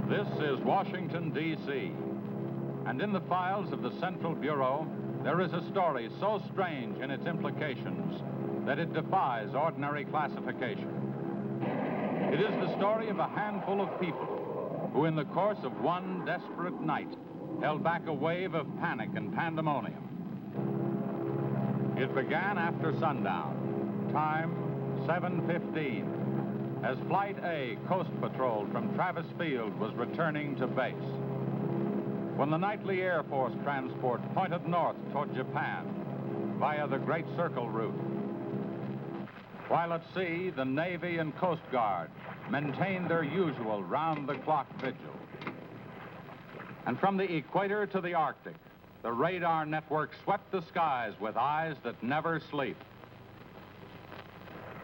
This is Washington, D.C., and in the files of the Central Bureau, there is a story so strange in its implications that it defies ordinary classification. It is the story of a handful of people who, in the course of one desperate night, held back a wave of panic and pandemonium. It began after sundown, time 7:15. As Flight A, Coast Patrol from Travis Field, was returning to base. When the nightly Air Force transport pointed north toward Japan via the Great Circle route. While at sea, the Navy and Coast Guard maintained their usual round-the-clock vigil. And from the equator to the Arctic, the radar network swept the skies with eyes that never sleep.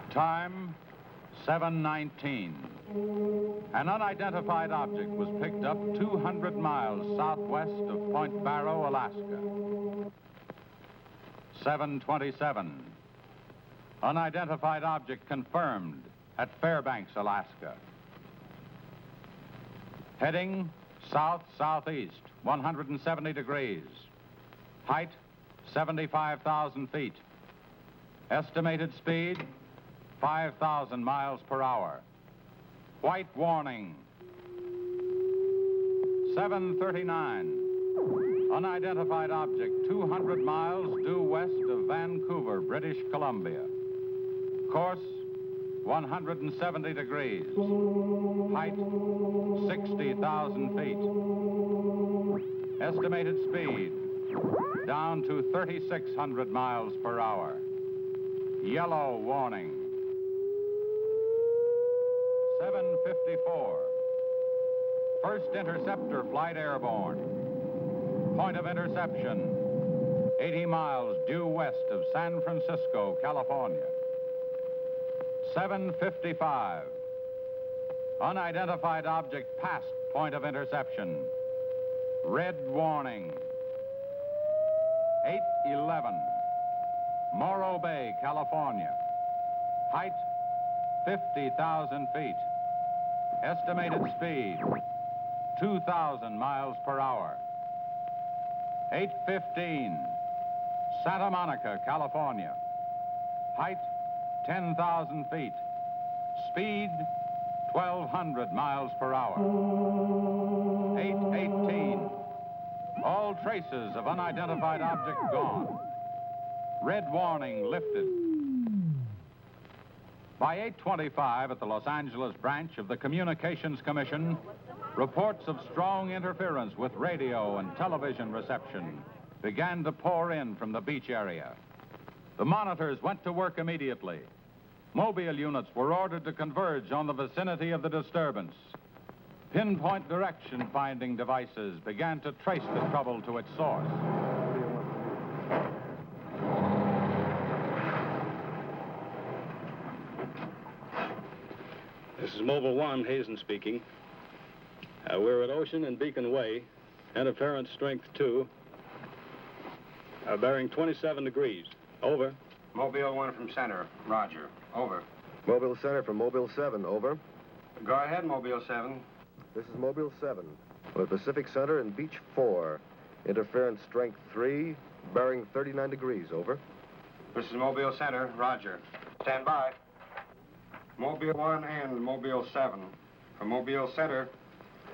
Time 7:19. An unidentified object was picked up 200 miles southwest of Point Barrow, Alaska. 7:27. Unidentified object confirmed at Fairbanks, Alaska. Heading south-southeast, 170 degrees. Height, 75,000 feet. Estimated speed, 5,000 miles per hour. White warning. 7:39. Unidentified object 200 miles due west of Vancouver, British Columbia. Course 170 degrees. Height 60,000 feet. Estimated speed down to 3,600 miles per hour. Yellow warning. 7:54. First interceptor flight airborne. Point of interception, 80 miles due west of San Francisco, California. 7:55. Unidentified object past point of interception. Red warning. 8:11. Morro Bay, California. Height, 50,000 feet. Estimated speed, 2,000 miles per hour. 8:15. Santa Monica, California. Height, 10,000 feet. Speed, 1,200 miles per hour. 8:18. All traces of unidentified object gone. Red warning lifted. By 8:25 at the Los Angeles branch of the Communications Commission, reports of strong interference with radio and television reception began to pour in from the beach area. The monitors went to work immediately. Mobile units were ordered to converge on the vicinity of the disturbance. Pinpoint direction-finding devices began to trace the trouble to its source. This is Mobile 1, Hazen speaking. We're at Ocean and Beacon Way. Interference strength 2. Bearing 27 degrees. Over. Mobile 1 from center. Roger. Over. Mobile Center from Mobile 7. Over. Go ahead, Mobile 7. This is Mobile 7. With Pacific Center and Beach 4. Interference strength 3. Bearing 39 degrees. Over. This is Mobile Center. Roger. Stand by. Mobile 1 and Mobile 7. From Mobile Center,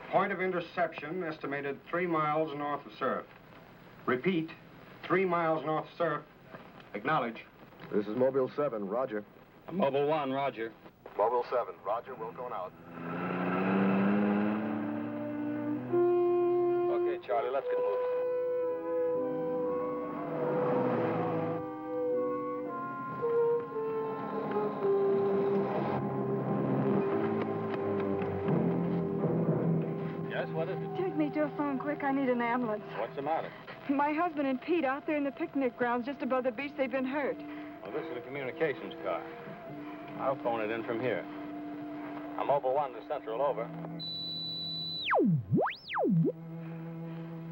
point of interception estimated 3 miles north of surf. Repeat, 3 miles north of surf. Acknowledge. This is Mobile 7. Roger. Mobile 1, Roger. Mobile 7. Roger. We're going out. Okay, Charlie, let's get moving. Yes, what is it? Take me to a phone quick. I need an ambulance. What's the matter? My husband and Pete out there in the picnic grounds just above the beach. They've been hurt. Well, this is a communications car. I'll phone it in from here. I'm Mobile 1 to Central, over.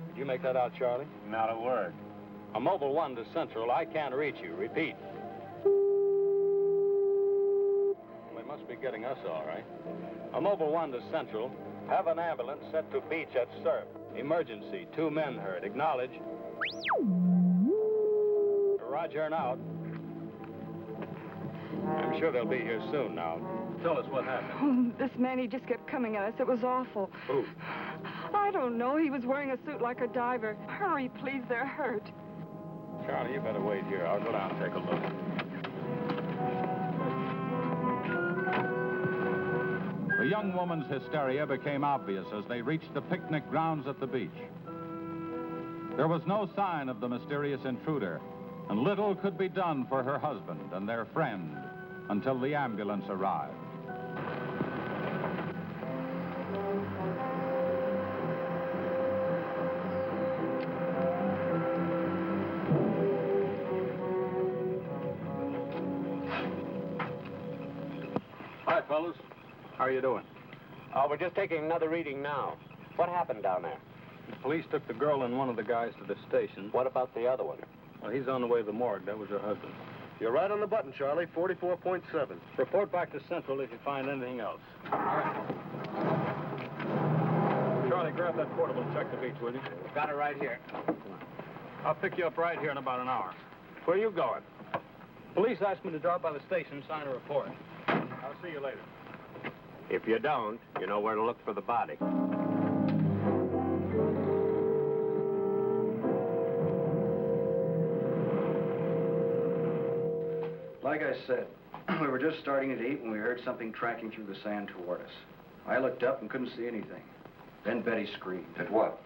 Did you make that out, Charlie? Not a word. I'm Mobile 1 to Central. I can't reach you. Repeat. They must be getting us all right. I'm Mobile 1 to Central. Have an ambulance sent to beach at surf. Emergency. 2 men hurt. Acknowledge. Roger and out. I'm sure they'll be here soon now. Tell us what happened. Oh, this man, he just kept coming at us. It was awful. Who? I don't know. He was wearing a suit like a diver. Hurry, please. They're hurt. Charlie, you better wait here. I'll go down and take a look. The young woman's hysteria became obvious as they reached the picnic grounds at the beach. There was no sign of the mysterious intruder, and little could be done for her husband and their friend until the ambulance arrived. Hi, fellas. How are you doing? We're just taking another reading now. What happened down there? The police took the girl and one of the guys to the station. What about the other one? Well, he's on the way to the morgue. That was her husband. You're right on the button, Charlie. 44.7. Report back to Central if you find anything else. Charlie, grab that portable and check the beach, will you? Got it right here. I'll pick you up right here in about an hour. Where are you going? Police asked me to drop by the station, sign a report. I'll see you later. If you don't, you know where to look for the body. Like I said, we were just starting to eat when we heard something tracking through the sand toward us. I looked up and couldn't see anything. Then Betty screamed. At what?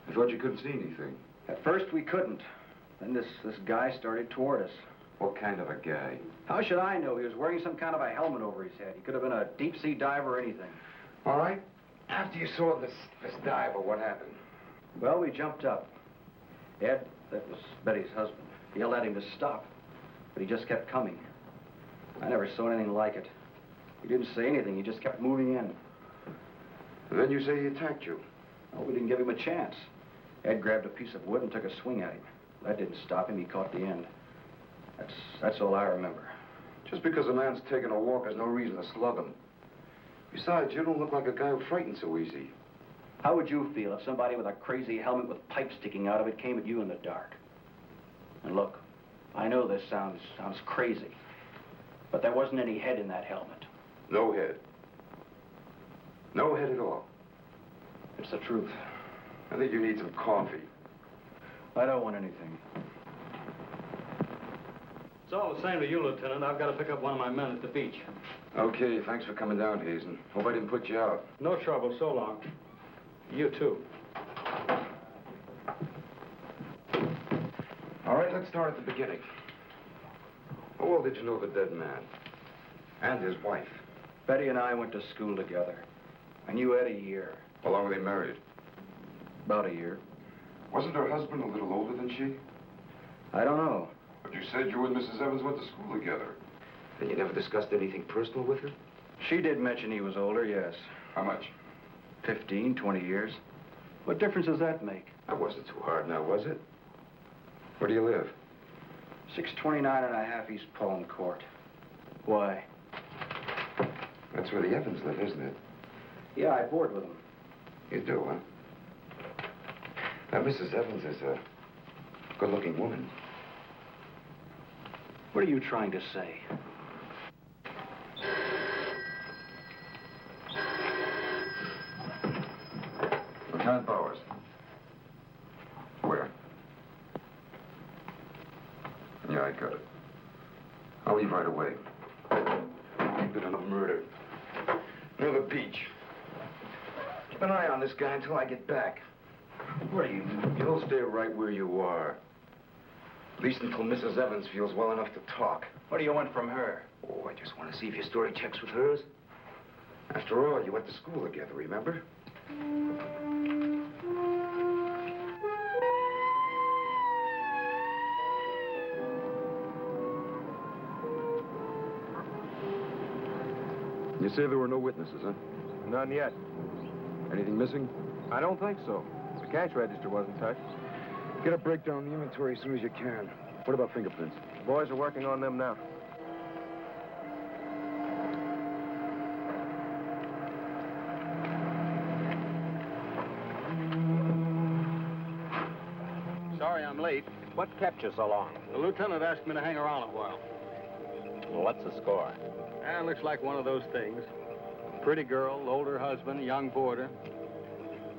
I thought you couldn't see anything. At first we couldn't. Then this guy started toward us. What kind of a guy? How should I know? He was wearing some kind of a helmet over his head. He could have been a deep-sea diver or anything. All right. After you saw this diver, what happened? Well, we jumped up. Ed, that was Betty's husband, yelled at him to stop. But he just kept coming. I never saw anything like it. He didn't say anything. He just kept moving in. And then you say he attacked you. Well, we didn't give him a chance. Ed grabbed a piece of wood and took a swing at him. That didn't stop him. He caught the end. That's all I remember. Just because a man's taking a walk, there's no reason to slug him. Besides, you don't look like a guy who frightens so easy. How would you feel if somebody with a crazy helmet with pipes sticking out of it came at you in the dark? And look, I know this sounds crazy, but there wasn't any head in that helmet. No head. No head at all. It's the truth. I think you need some coffee. I don't want anything. It's all the same to you, Lieutenant. I've got to pick up one of my men at the beach. Okay, thanks for coming down, Hazen. Hope I didn't put you out. No trouble. So long. You too. All right, let's start at the beginning. How well did you know the dead man? And his wife? Betty and I went to school together. I knew Ed a year. How long were they married? About a year. Wasn't her husband a little older than she? I don't know. But you said you and Mrs. Evans went to school together. And you never discussed anything personal with her? She did mention he was older, yes. How much? 15, 20 years. What difference does that make? That wasn't too hard now, was it? Where do you live? 629 and a half East Palm Court. Why? That's where the Evans live, isn't it? Yeah, I board with them. You do, huh? Now, Mrs. Evans is a good-looking woman. What are you trying to say? Lieutenant Bowers. Where? Yeah, I got it. I'll leave right away. Bit on a murder. Near the beach. Keep an eye on this guy until I get back. What are you? You'll stay right where you are. At least until Mrs. Evans feels well enough to talk. What do you want from her? Oh, I just want to see if your story checks with hers. After all, you went to school together, remember? You say there were no witnesses, huh? None yet. Anything missing? I don't think so. The cash register wasn't touched. Get a breakdown of the inventory as soon as you can. What about fingerprints? Boys are working on them now. late. What kept you so long? The lieutenant asked me to hang around a while. Well, what's the score? Looks like one of those things. Pretty girl, older husband, young boarder.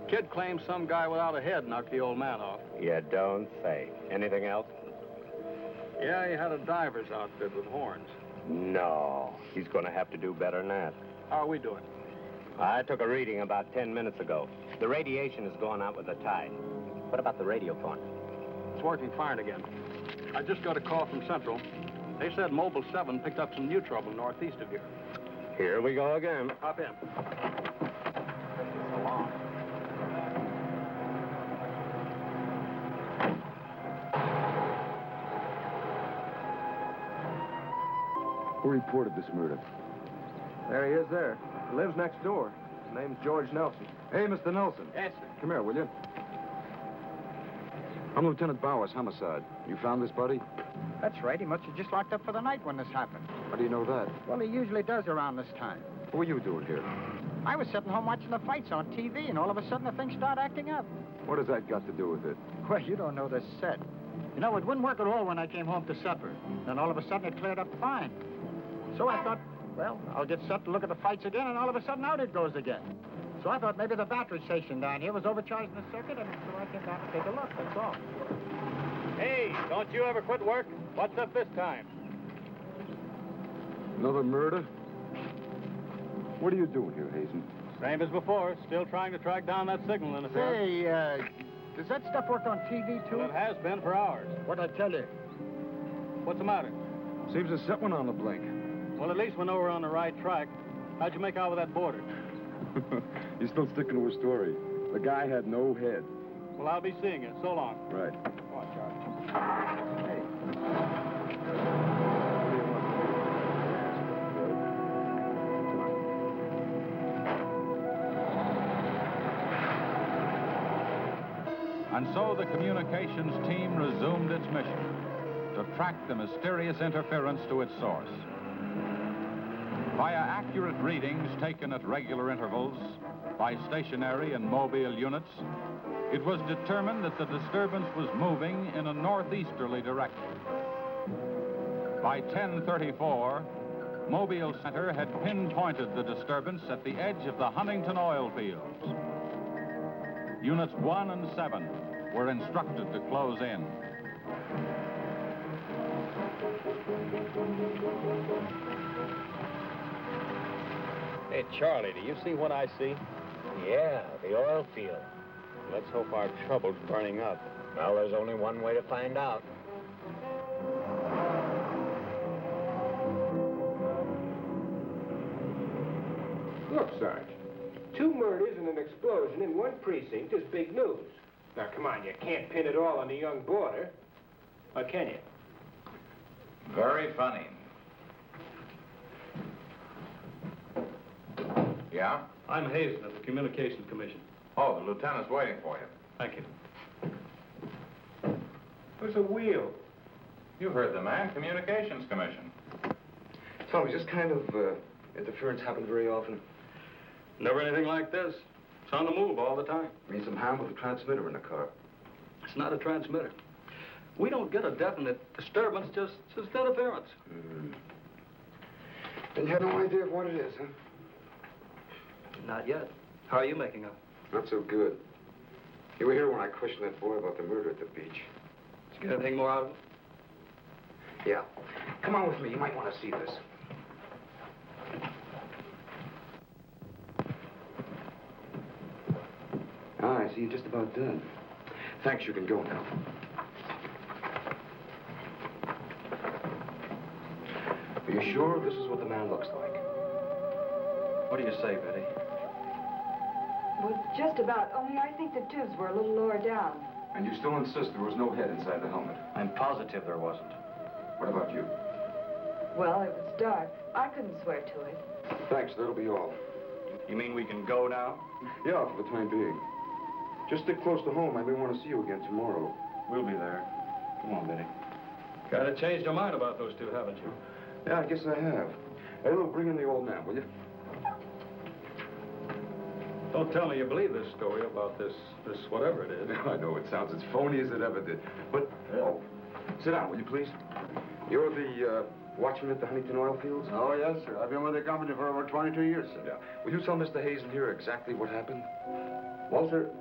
Kid claims some guy without a head knocked the old man off. You don't say. Anything else? Yeah, he had a diver's outfit with horns. No. He's going to have to do better than that. How are we doing? I took a reading about 10 minutes ago. The radiation is going out with the tide. What about the radio phone? It's working fine again. I just got a call from Central. They said Mobile 7 picked up some new trouble northeast of here. Here we go again. Hop in. So long. Who reported this murder? There he is there. He lives next door. His name's George Nelson. Hey, Mr. Nelson. Yes, sir. Come here, will you? I'm Lieutenant Bowers, homicide. You found this body? That's right. He must have just locked up for the night when this happened. How do you know that? Well, he usually does around this time. What were you doing here? I was sitting home watching the fights on TV, and all of a sudden the thing started acting up. What has that got to do with it? Well, you don't know this set. You know, it wouldn't work at all when I came home to supper. Then all of a sudden it cleared up fine. So I thought, well, I'll get set to look at the fights again, and all of a sudden out it goes again. So I thought maybe the battery station down here was overcharging the circuit, and so I came down to take a look, that's all. Hey, don't you ever quit work? What's up this time? Another murder? What are you doing here, Hazen? Same as before. Still trying to track down that signal interference. Say, does that stuff work on TV, too? Well, it has been for hours. What'd I tell you? What's the matter? Seems to set one on the blink. Well, at least we know we're on the right track. How'd you make out with that boarder? You're still sticking to a story. The guy had no head. Well, I'll be seeing you. So long. Right. Come on, Charlie. Hey. And so the communications team resumed its mission to track the mysterious interference to its source. Via accurate readings taken at regular intervals by stationary and mobile units, it was determined that the disturbance was moving in a northeasterly direction. By 10:34, Mobile Center had pinpointed the disturbance at the edge of the Huntington oil fields. Units 1 and 7 were instructed to close in. Hey, Charlie, do you see what I see? Yeah, the oil field. Let's hope our trouble's burning up. Well, there's only one way to find out. Look, Sarge. 2 murders and an explosion in one precinct is big news. Now, come on, you can't pin it all on the young boarder. Or can you? Very funny. Yeah? I'm Hazen of the Communications Commission. Oh, the lieutenant's waiting for you. Thank you. Where's a wheel? You heard the man, Communications Commission. Tell me, just kind of interference happen very often? Never anything like this. It's on the move all the time. I mean, some harm with the transmitter in the car. It's not a transmitter. We don't get a definite disturbance, just interference. And you have no idea of what it is, huh? Not yet. How are you making out? Not so good. You were here when I questioned that boy about the murder at the beach. Did you get anything more out of it? Yeah. Come on with me. You might want to see this. Ah, I see you're just about done. Thanks, you can go now. Are you sure this is what the man looks like? What do you say, Betty? Well, just about, only I think the tubes were a little lower down. And you still insist there was no head inside the helmet? I'm positive there wasn't. What about you? Well, it was dark. I couldn't swear to it. Thanks, that'll be all. You mean we can go now? Yeah, for the time being. Just stick close to home. I may want to see you again tomorrow. We'll be there. Come on, Betty. Kind of changed your mind about those two, haven't you? Yeah, I guess I have. Hey, look, bring in the old man, will you? Don't tell me you believe this story about this whatever it is. I know, it sounds as phony as it ever did. But, oh, sit down, will you please? You're the watchman at the Huntington oil fields? Oh, yes, sir. I've been with the company for over 22 years, sir. Yeah. Will you tell Mr. Hazen here exactly what happened? Well, sir,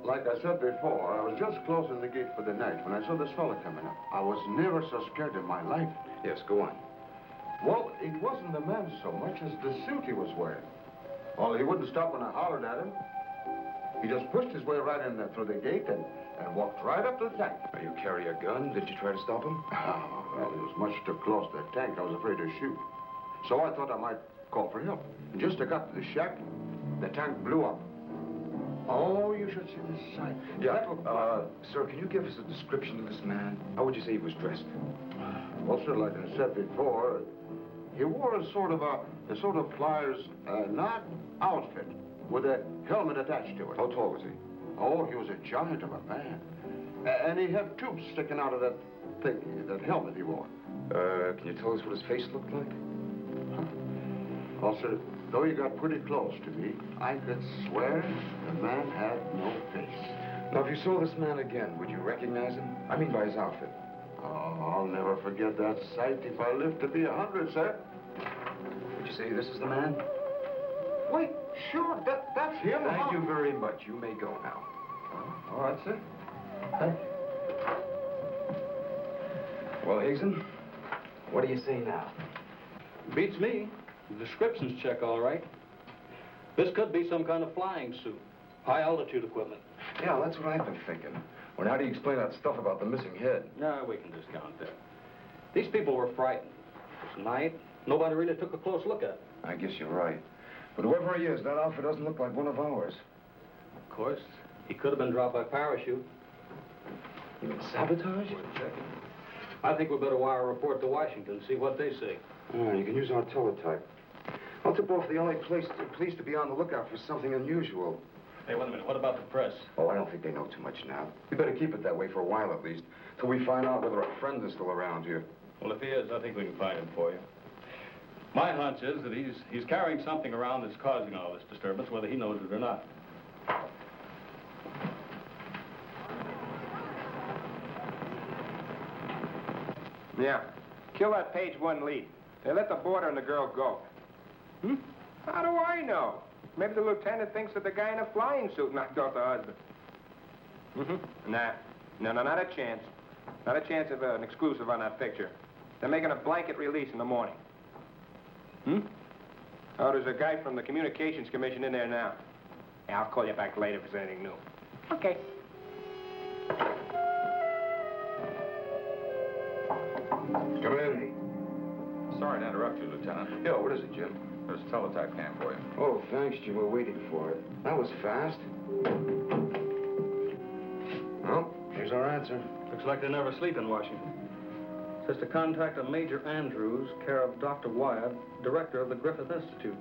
like I said before, I was just closing the gate for the night when I saw this fella coming up. I was never so scared in my life. Yes, go on. Well, it wasn't the man so much as the suit he was wearing. Well, he wouldn't stop when I hollered at him. He just pushed his way right in there through the gate and walked right up to the tank. Now, you carry a gun. Did you try to stop him? Oh, well, he was much too close to the tank. I was afraid to shoot. So I thought I might call for help. And just as I got to the shack, the tank blew up. Oh, you should see the sight. Yeah, sir, can you give us a description of this man? How would you say he was dressed? Well, sir, like I said before, he wore a sort of flyer's not outfit with a helmet attached to it. How tall was he? Oh, he was a giant of a man. And he had tubes sticking out of that thing, that helmet he wore. Can you tell us what his face looked like? Well, sir, though he got pretty close to me, I could swear the man had no face. Now, if you saw this man again, would you recognize him? I mean by his outfit. Oh, I'll never forget that sight if I live to be 100, sir. Would you say this is the man? Wait, sure, that's him. Thank you very much. You may go now. All right, sir. Thank you. Well, Hazen, what do you say now? Beats me. The descriptions check all right. This could be some kind of flying suit. High-altitude equipment. Yeah, that's what I've been thinking. Well, how do you explain that stuff about the missing head? No, we can discount that. These people were frightened. It was night. Nobody really took a close look at it. I guess you're right. But whoever he is, that outfit doesn't look like one of ours. Of course, he could have been dropped by parachute. You mean sabotage? We're checking. I think we better wire a report to Washington, see what they say. Oh, you can use our teletype. I'll tip off the LA police to be on the lookout for something unusual. Hey, wait a minute. What about the press? Oh, I don't think they know too much now. We better keep it that way for a while at least, till we find out whether our friend is still around here. Well, if he is, I think we can find him for you. My hunch is that he's carrying something around that's causing all this disturbance, whether he knows it or not. Yeah. Kill that page 1 lead. They let the boarder and the girl go. Hmm? How do I know? Maybe the lieutenant thinks that the guy in a flying suit knocked off the husband. Mm-hmm. Nah. No, not a chance. Not a chance of an exclusive on that picture. They're making a blanket release in the morning. Hmm? Oh, there's a guy from the Communications Commission in there now. Yeah, I'll call you back later if there's anything new. Okay. Come in. Sorry to interrupt you, Lieutenant. Yeah, what is it, Jim? There's a teletype cam for you. Oh, thanks, Jim. We're waiting for it. That was fast. Well, here's our answer. Looks like they never sleep in Washington. Says to contact a Major Andrews, care of Dr. Wyatt, director of the Griffith Institute.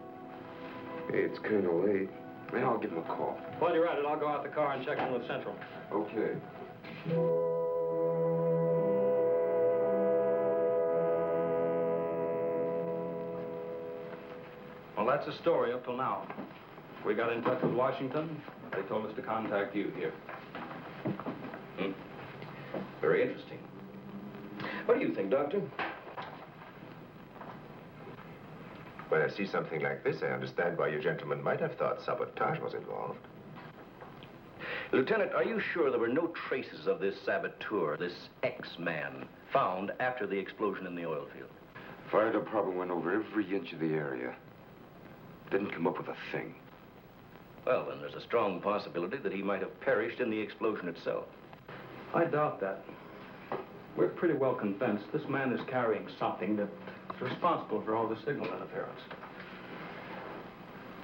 Hey, it's kind of late. Maybe I'll give him a call. While you're at it, I'll go out the car and check in with Central. Okay. Well, that's the story up till now. We got in touch with Washington. They told us to contact you here. Very interesting. What do you think, Doctor? When I see something like this, I understand why you gentlemen might have thought sabotage was involved. Lieutenant, are you sure there were no traces of this saboteur, this X-man, found after the explosion in the oil field? Fire department went over every inch of the area. Didn't come up with a thing. Well, then there's a strong possibility that he might have perished in the explosion itself. I doubt that. We're pretty well convinced this man is carrying something that's responsible for all the signal interference.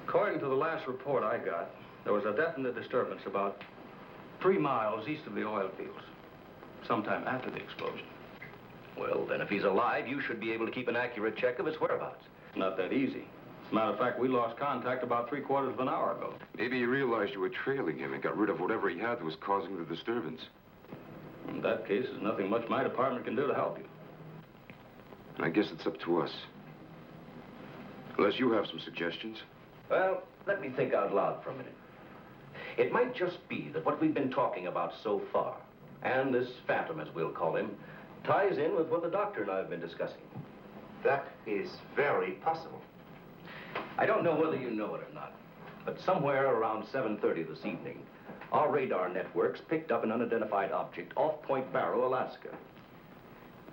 According to the last report I got, there was a definite disturbance about 3 miles east of the oil fields, sometime after the explosion. Well, then if he's alive, you should be able to keep an accurate check of his whereabouts. Not that easy. As a matter of fact, we lost contact about 3/4 of an hour ago. Maybe he realized you were trailing him and got rid of whatever he had that was causing the disturbance. In that case, there's nothing much my department can do to help you. I guess it's up to us. Unless you have some suggestions. Well, let me think out loud for a minute. It might just be that what we've been talking about so far, and this phantom, as we'll call him, ties in with what the doctor and I have been discussing. That is very possible. I don't know whether you know it or not, but somewhere around 7:30 this evening, our radar networks picked up an unidentified object off Point Barrow, Alaska.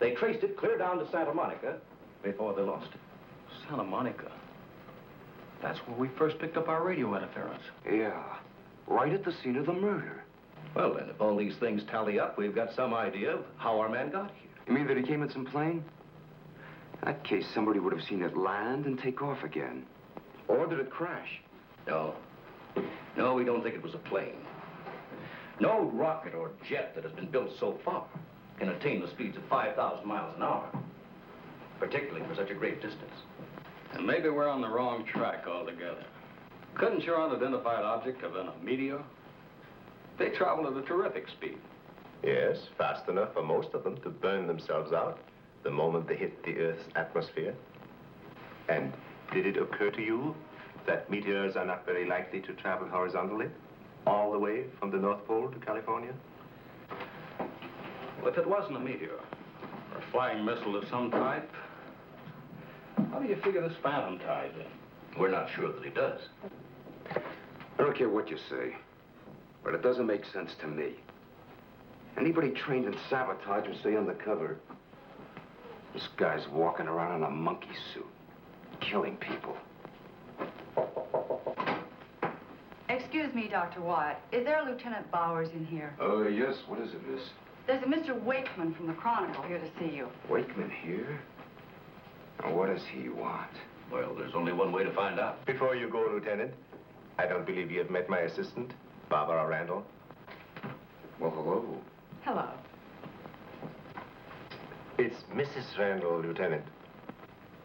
They traced it clear down to Santa Monica before they lost it. Santa Monica? That's where we first picked up our radio interference. Yeah, right at the scene of the murder. Well, then, if all these things tally up, we've got some idea of how our man got here. You mean that he came in some plane? In that case, somebody would have seen it land and take off again. Or did it crash? No. No, we don't think it was a plane. No rocket or jet that has been built so far can attain the speeds of 5,000 miles an hour, particularly for such a great distance. And maybe we're on the wrong track altogether. Couldn't your unidentified object have been a meteor? They travel at a terrific speed. Yes, fast enough for most of them to burn themselves out the moment they hit the Earth's atmosphere. And did it occur to you that meteors are not very likely to travel horizontally, all the way from the North Pole to California? Well, if it wasn't a meteor, or a flying missile of some type, how do you figure this phantom ties in? We're not sure that he does. I don't care what you say, but it doesn't make sense to me. Anybody trained in sabotage would stay undercover. This guy's walking around in a monkey suit, killing people. Excuse me, Dr. Wyatt. Is there a Lieutenant Bowers in here? Oh, yes. What is it, miss? There's a Mr. Wakeman from the Chronicle here to see you. Wakeman here? Now, what does he want? Well, there's only one way to find out. Before you go, Lieutenant, I don't believe you have met my assistant, Barbara Randall. Well, hello. Hello. It's Mrs. Randall, Lieutenant.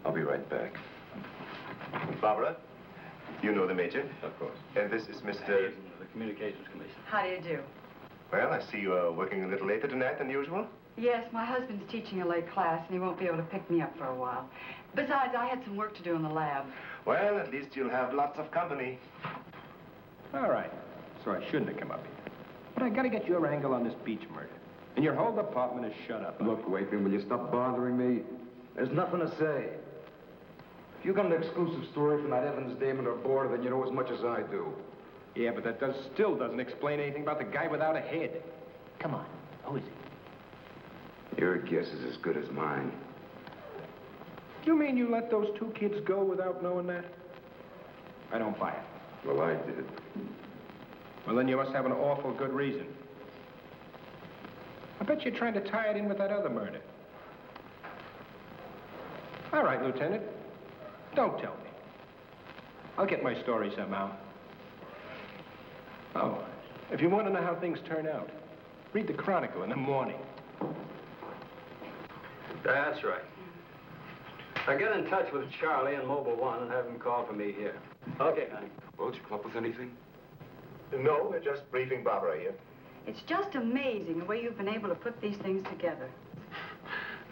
I'll be right back. Barbara, you know the Major. Of course. And this is Mr. He's in the Communications Commission. How do you do? Well, I see you are working a little later tonight than usual. Yes, my husband's teaching a late class, and he won't be able to pick me up for a while. Besides, I had some work to do in the lab. Well, at least you'll have lots of company. All right. So I shouldn't have come up here. But I gotta get your angle on this Beach murder. And your whole department is shut up. Look, Wakeman, will you stop bothering me? There's nothing to say. If you got an exclusive story from that Evans Damon or Board, then you know as much as I do. Yeah, but that still doesn't explain anything about the guy without a head. Come on. Who is he? Your guess is as good as mine. You mean you let those two kids go without knowing that? I don't buy it. Well, I did. Well, then you must have an awful good reason. I bet you're trying to tie it in with that other murder. All right, Lieutenant. Don't tell me. I'll get my story somehow. Oh, if you want to know how things turn out, read the Chronicle in the morning. That's right. Now get in touch with Charlie in Mobile 1 and have him call for me here. Okay, honey. Well, did you come up with anything? No, we're just briefing Barbara here. It's just amazing the way you've been able to put these things together.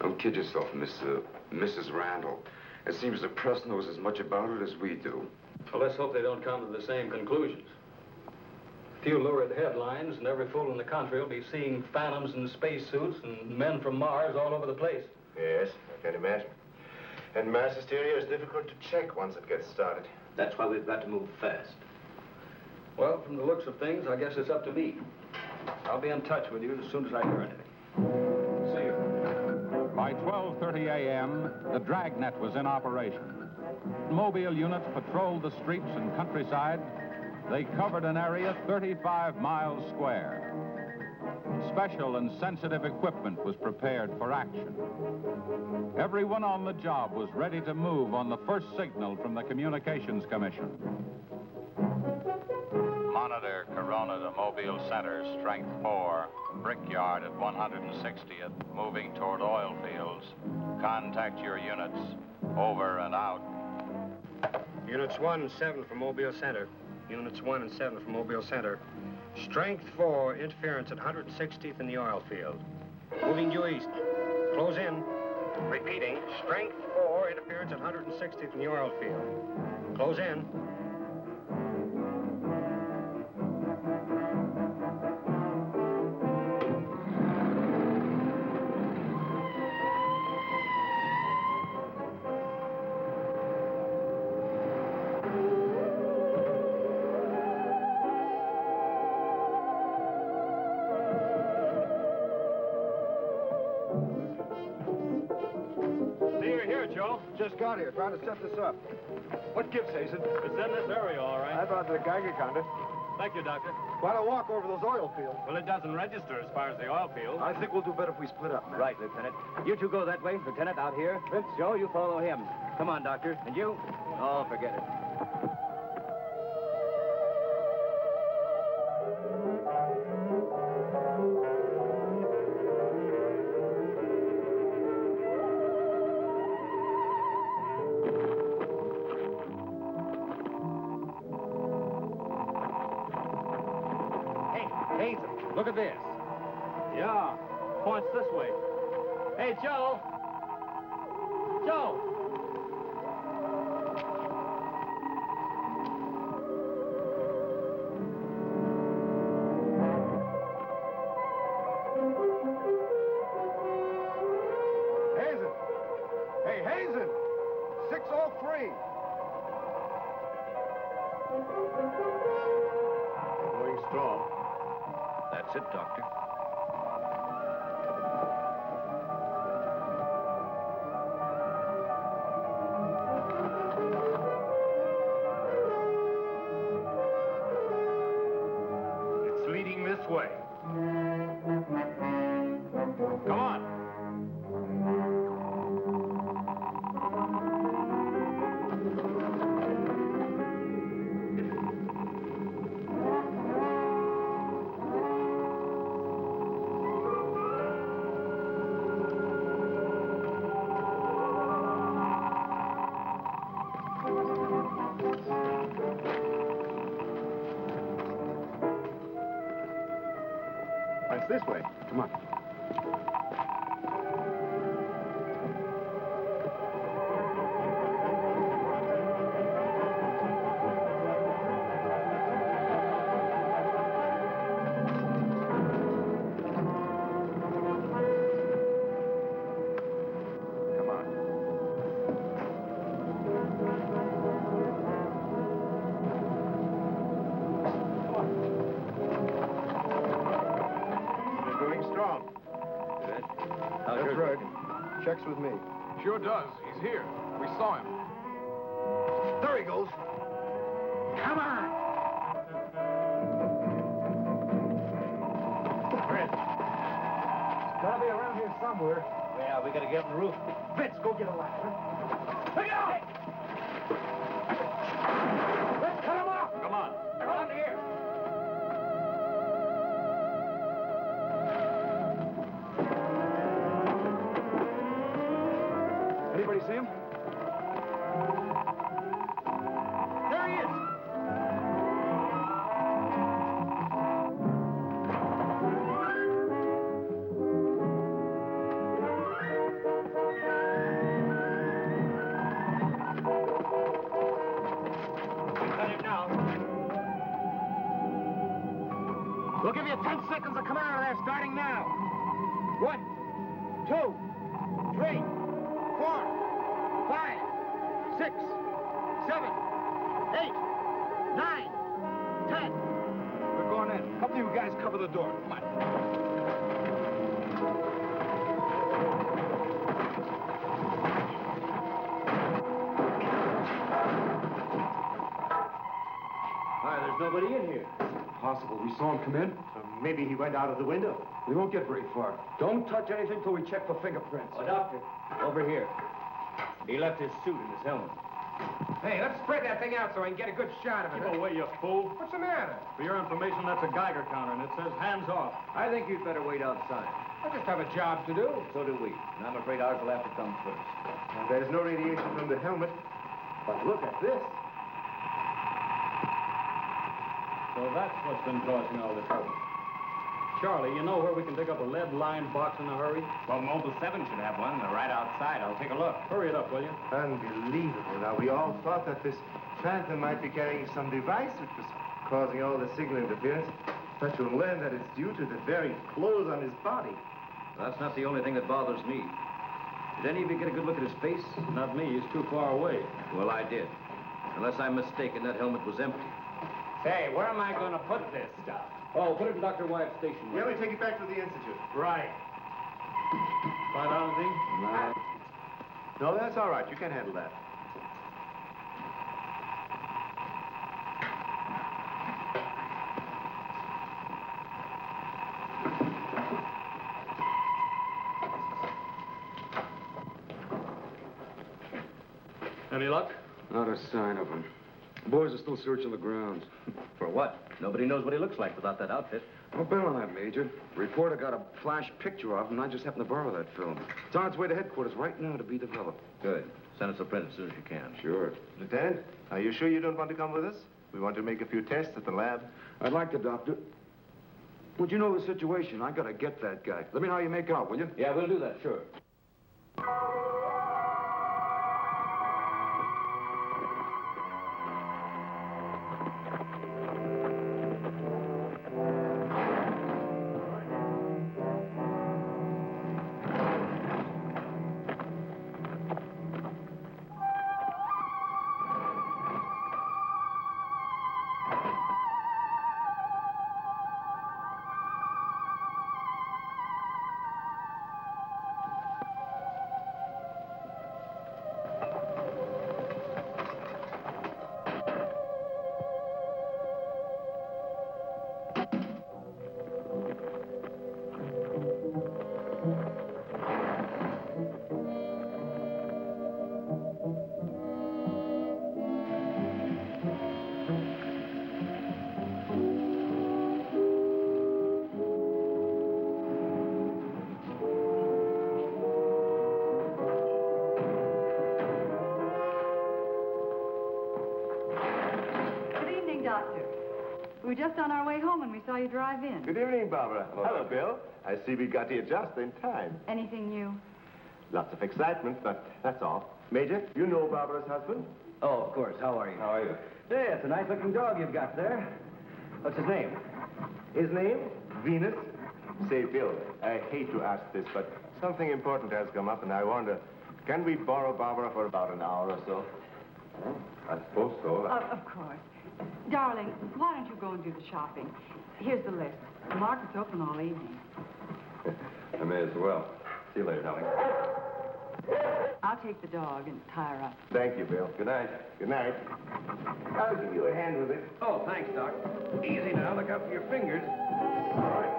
Don't kid yourself, Mrs. Randall. It seems the press knows as much about it as we do. Well, let's hope they don't come to the same conclusions. A few lurid headlines, and every fool in the country will be seeing phantoms in spacesuits and men from Mars all over the place. Yes, I can imagine. And mass hysteria is difficult to check once it gets started. That's why we've got to move fast. Well, from the looks of things, I guess it's up to me. I'll be in touch with you as soon as I hear anything. See you. By 12:30 a.m., the dragnet was in operation. Mobile units patrolled the streets and countryside. They covered an area 35 miles square. Special and sensitive equipment was prepared for action. Everyone on the job was ready to move on the first signal from the Communications Commission. Monitor Corona to Mobile Center, strength 4, Brickyard at 160th, moving toward oil fields. Contact your units. Over and out. Units 1 and 7 from Mobile Center. Units 1 and 7 from Mobile Center. Strength 4, interference at 160th in the oil field. Moving due east. Close in. Repeating, strength 4, interference at 160th in the oil field. Close in. just got here, trying to set this up. What gives, Hazen? It's in this area, all right. I brought the Geiger counter. Thank you, Doctor. Why don't walk over those oil fields? Well, it doesn't register as far as the oil field. I think we'll do better if we split up, man. Right, Lieutenant. You two go that way. Lieutenant, out here. Vince. Joe, you follow him. Come on, Doctor. And you? Oh, forget it. Look at this. Yeah, points this way. Hey, Joe. Joe. Hazen. Hey, Hazen. 603. Going strong. That's it, Doctor. It's leading this way. Come on. It's this way. Come on. That's right. Checks with me. Sure does. He's here. We saw him. There he goes. Come on! Chris. Gotta be around here somewhere. Yeah, we gotta get on the roof. Vince, go get a ladder. Look out! Let's cut him off! Come on. Around here. Anybody see him? There he is! Cut him now. We'll give you 10 seconds to come out of there, starting now. 1, 2, 3, 4, 5, 6, 7, 8, 9, 10. We're going in. Help you guys cover the door. Come on. Why, there's nobody in here. Possible. We saw him come in. Maybe he went out of the window. We won't get very far. Don't touch anything till we check for fingerprints. Oh, Doctor, over here. He left his suit and his helmet. Hey, let's spread that thing out so I can get a good shot of it. Keep away, you fool. What's the matter? For your information, that's a Geiger counter, and it says hands off. I think you'd better wait outside. I just have a job to do. So do we. And I'm afraid ours will have to come first. There's no radiation from the helmet. But look at this. So that's what's been causing all the trouble. Charlie, you know where we can pick up a lead-lined box in a hurry? Well, Mobile 7 should have one. They're right outside. I'll take a look. Hurry it up, will you? Unbelievable. Now, we all thought that this phantom might be carrying some device which was causing all the signal interference. But you'll learn that it's due to the very clothes on his body. That's not the only thing that bothers me. Did any of you get a good look at his face? Not me. He's too far away. Well, I did. Unless I'm mistaken, that helmet was empty. Say, where am I going to put this stuff? Oh, put it in Dr. Wyatt's station. Let me take it back to the Institute. Right. Lie down, Z. No, that's all right. You can handle that. Any luck? Not a sign of him. The boys are still searching the grounds. For what? Nobody knows what he looks like without that outfit. I'll bet on that, Major. Reporter got a flash picture of him, and I just happened to borrow that film. It's on its way to headquarters right now to be developed. Good. Send us a print as soon as you can. Sure. Lieutenant, are you sure you don't want to come with us? We want to make a few tests at the lab. I'd like to, Doctor. But you know the situation. I gotta get that guy. Let me know how you make out, will you? Yeah, we'll do that, sure. We were just on our way home when we saw you drive in. Good evening, Barbara. Hello, Bill. I see we got here just in time. Anything new? Lots of excitement, but that's all. Major, you know Barbara's husband? Oh, of course. How are you? How are you? Yeah, it's a nice-looking dog you've got there. What's his name? His name? Venus. Say, Bill, I hate to ask this, but something important has come up, and I wonder, can we borrow Barbara for about an hour or so? I suppose so. Of course. Darling, why don't you go and do the shopping? Here's the list. The market's open all evening. I may as well. See you later, darling. I'll take the dog and tie her up. Thank you, Bill. Good night. Good night. I'll give you a hand with it. Oh, thanks, Doc. Easy now. Look out for your fingers. All right.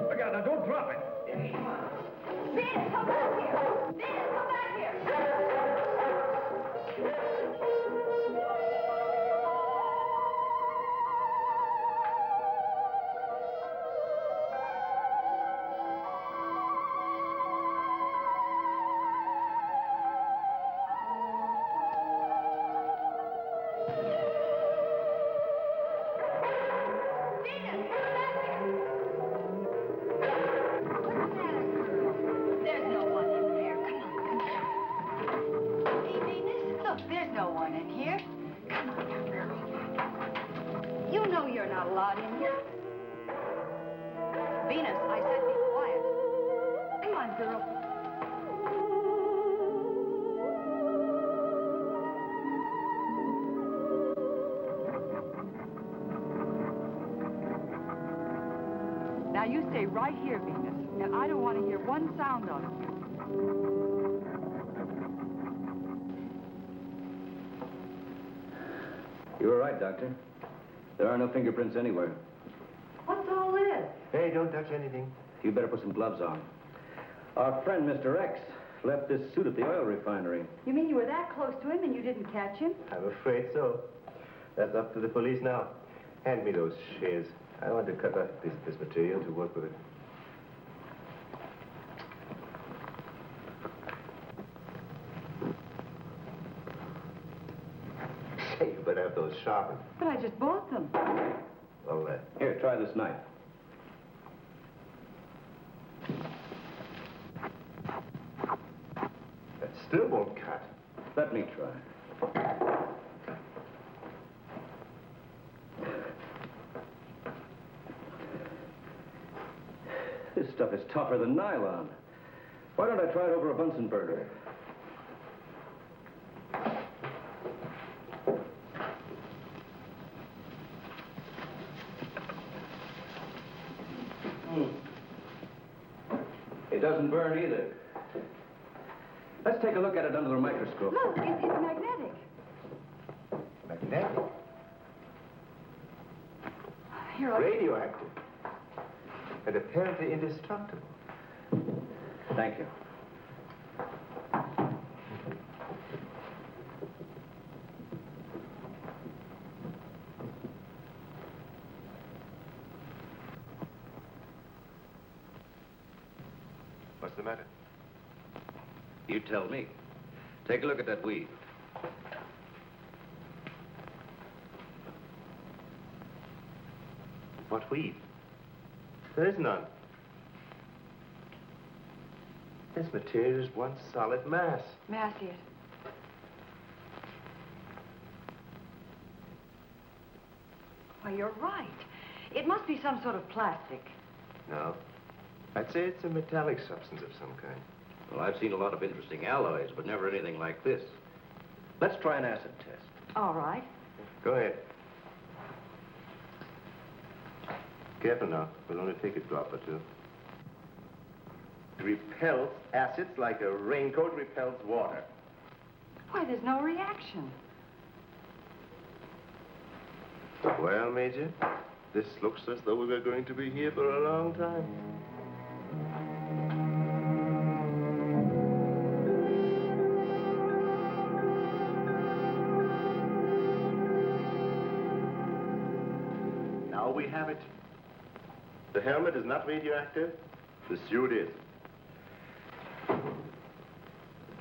Look out now. Don't drop it. Venus, come back here! Venus, come back here! Now, you stay right here, Venus, and I don't want to hear one sound of it. You were right, Doctor. There are no fingerprints anywhere. What's all this? Hey, don't touch anything. You better put some gloves on. Our friend, Mr. X, left this suit at the oil refinery. You mean you were that close to him and you didn't catch him? I'm afraid so. That's up to the police now. Hand me those shears. I want to cut off this material to work with it. Say, you better have those sharpened. But I just bought them. Well, Here, try this knife. that still won't cut. Let me try. This stuff is tougher than nylon. Why don't I try it over a Bunsen burner? Hey, doesn't burn either. Let's take a look at it under the microscope. Look, it's magnetic. Magnetic? Here, I'll... Radioactive. And apparently indestructible. Thank you. What's the matter? You tell me. Take a look at that weed. What weed? There is none. This material is one solid mass. May I see it? Why, you're right. It must be some sort of plastic. No. I'd say it's a metallic substance of some kind. Well, I've seen a lot of interesting alloys, but never anything like this. Let's try an acid test. All right. Go ahead. Careful now. We'll only take a drop or two. It repels acids like a raincoat repels water. Why, there's no reaction. Well, Major, this looks as though we were going to be here for a long time. Now we have it. The helmet is not radioactive. The suit is.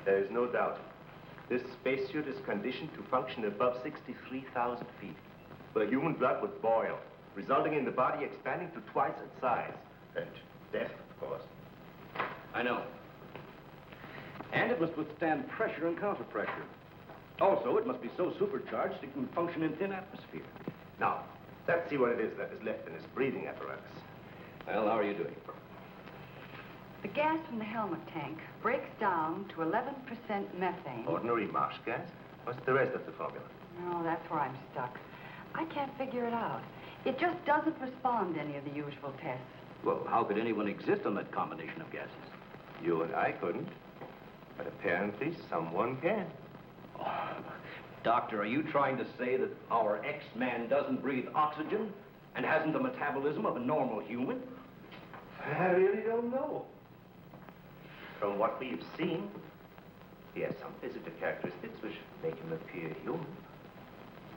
There is no doubt. This spacesuit is conditioned to function above 63,000 feet, where human blood would boil, resulting in the body expanding to twice its size. And death, of course. I know. And it must withstand pressure and counterpressure. Also, it must be so supercharged it can function in thin atmosphere. Now, let's see what it is that is left in this breathing apparatus. Well, how are you doing? The gas from the helmet tank breaks down to 11% methane. Ordinary marsh gas? What's the rest of the formula? No, that's where I'm stuck. I can't figure it out. It just doesn't respond to any of the usual tests. Well, how could anyone exist on that combination of gases? You and I couldn't. But apparently someone can. Oh, Doctor, are you trying to say that our X-Man doesn't breathe oxygen and hasn't the metabolism of a normal human? I really don't know. From what we've seen, he has some physical characteristics which make him appear human.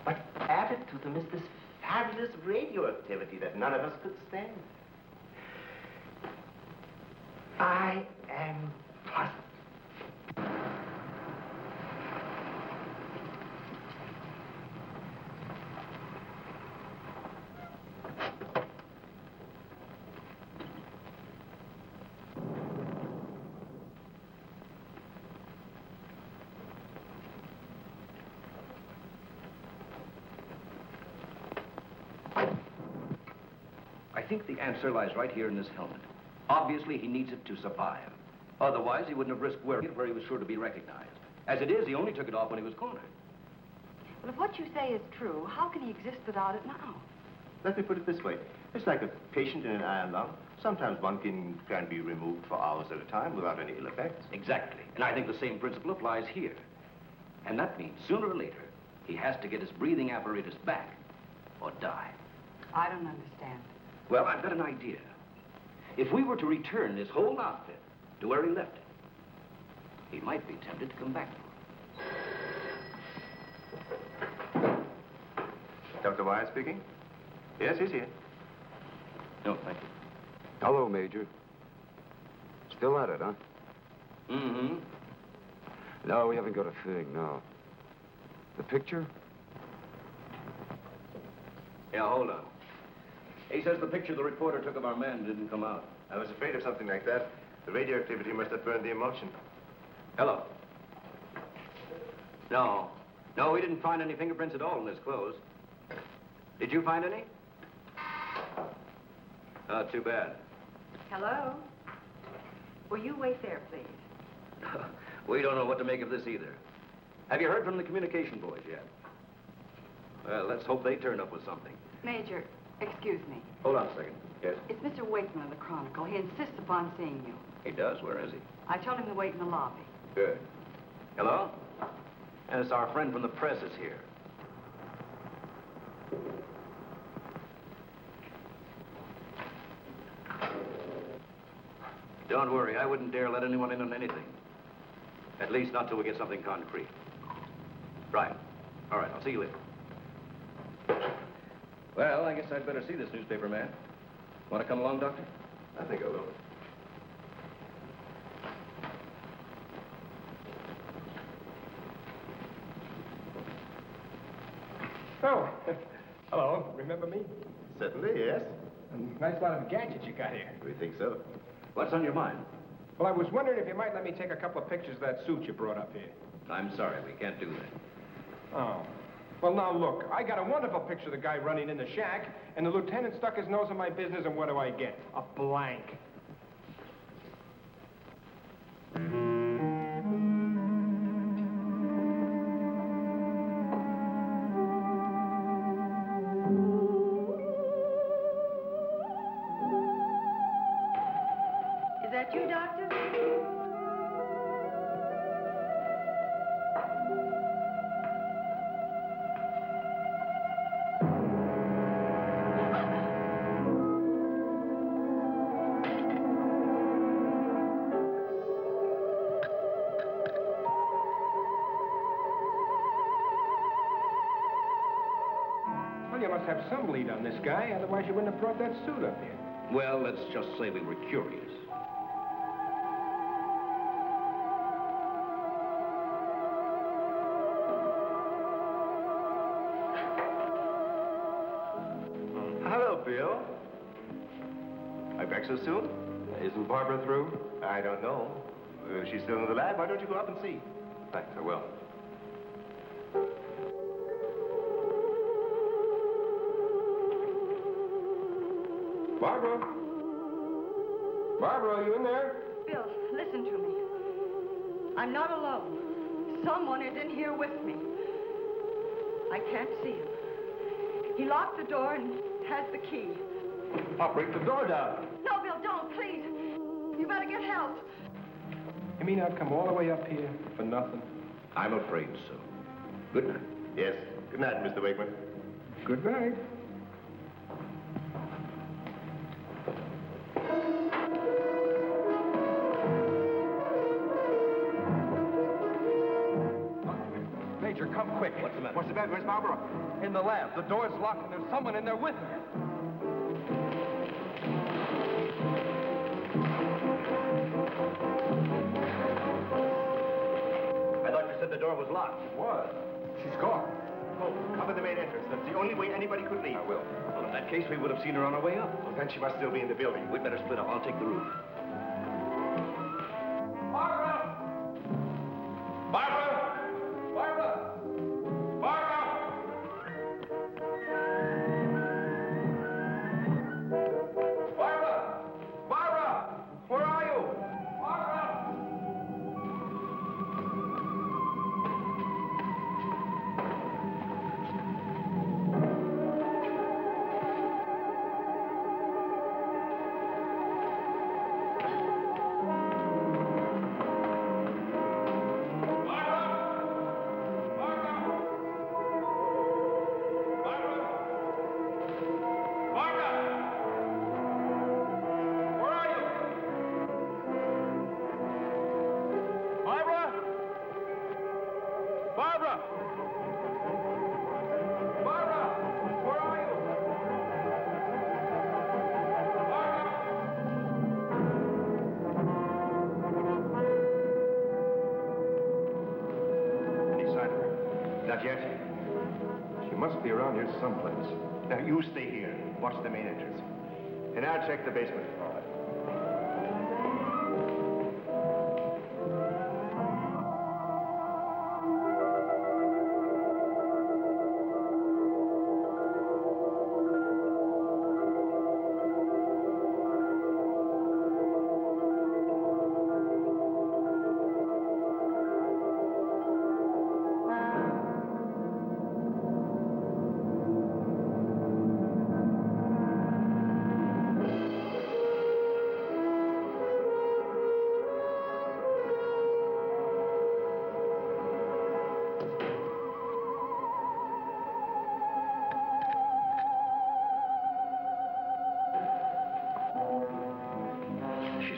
But added to them is this fabulous radioactivity that none of us could stand. I am puzzled. I think the answer lies right here in this helmet. Obviously, he needs it to survive. Otherwise, he wouldn't have risked wearing it where he was sure to be recognized. As it is, he only took it off when he was cornered. Well, if what you say is true, how can he exist without it now? Let me put it this way. It's like a patient in an iron lung. Sometimes one can be removed for hours at a time without any ill effects. Exactly. And I think the same principle applies here. And that means sooner or later, he has to get his breathing apparatus back or die. I don't understand. Well, I've got an idea. If we were to return this whole outfit to where he left it, he might be tempted to come back for it. Dr. Wyatt speaking? Yes, he's here. No, thank you. Hello, Major. Still at it, huh? Mm-hmm. No, we haven't got a thing, no. The picture? Yeah, hold on. He says the picture the reporter took of our man didn't come out. I was afraid of something like that. The radioactivity must have burned the emulsion. Hello. No. No, we didn't find any fingerprints at all in his clothes. Did you find any? Oh, too bad. Hello? Will you wait there, please? We don't know what to make of this either. Have you heard from the communication boys yet? Well, let's hope they turn up with something. Major, excuse me. Hold on a second. Yes? It's Mr. Wakeman of the Chronicle. He insists upon seeing you. He does? Where is he? I told him to wait in the lobby. Good. Hello? And it's our friend from the press is here. Don't worry, I wouldn't dare let anyone in on anything. At least not till we get something concrete. Right. All right, I'll see you later. Well, I guess I'd better see this newspaper man. Want to come along, Doctor? I think I will. Oh, hello. Remember me? Certainly, yes. A nice lot of gadgets you got here. We think so. What's on your mind? Well, I was wondering if you might let me take a couple of pictures of that suit you brought up here. I'm sorry, we can't do that. Oh. Well, now, look, I got a wonderful picture of the guy running in the shack, and the lieutenant stuck his nose in my business, and what do I get? A blank. Is that you, Doctor? Well, you must have some lead on this guy, otherwise you wouldn't have brought that suit up here. Well, let's just say we were curious. Hello, Bill. Are you back so soon? Isn't Barbara through? I don't know. If she's still in the lab, why don't you go up and see? Thanks, I will. Barbara? Barbara, are you in there? Bill, listen to me. I'm not alone. Someone is in here with me. I can't see him. He locked the door and has the key. I'll break the door down. No, Bill, don't, please. You better get help. You mean I've come all the way up here for nothing? I'm afraid so. Good night. Yes. Good night, Mr. Wakeman. Good night. Major, come quick. What's the matter? What's the matter? Where's Barbara? In the lab. The door's locked and there's someone in there with her. I thought you said the door was locked. It was. She's gone. Oh, cover the main entrance. That's the only way anybody could leave. I will. Well, in that case, we would have seen her on our way up. Well, then she must still be in the building. We'd better split up. I'll take the roof. Barbara! Barbara! Barbara! Barbara! Barbara! Barbara! Where are you? Barbara! Not yet. She must be around here someplace. Now, you stay here. Watch the main entrance. And I'll check the basement. All right.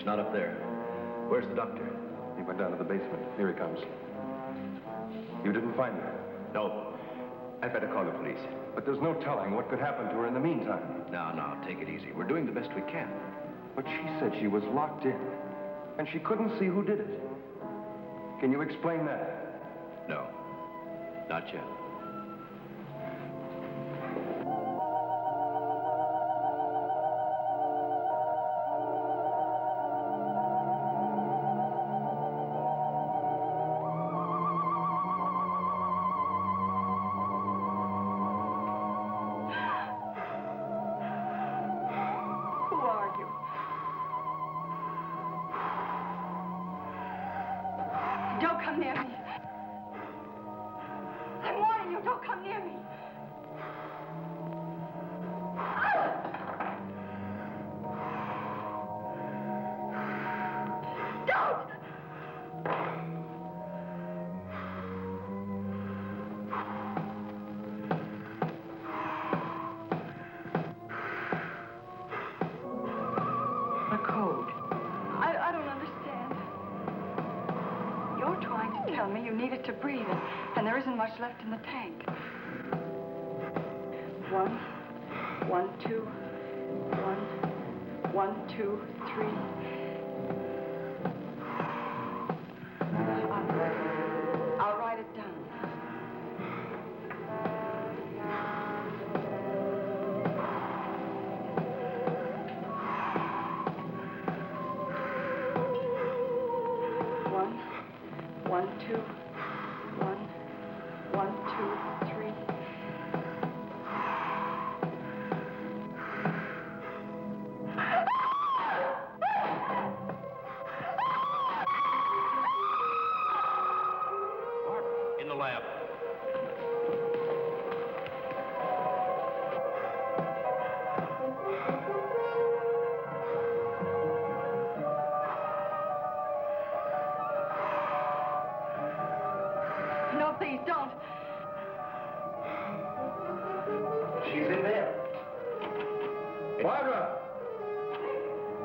He's not up there. Where's the doctor? He went down to the basement. Here he comes. You didn't find her? No. I'd better call the police. But there's no telling what could happen to her in the meantime. No, take it easy. We're doing the best we can. But she said she was locked in, and she couldn't see who did it. Can you explain that? No, not yet. To breathe, and there isn't much left in the tank. 1, 1, 2, 1, 1, 2, 3. I'll write it down. One, 2. 1, 2, 3. In the lab. No, please don't. She's in there. Barbara!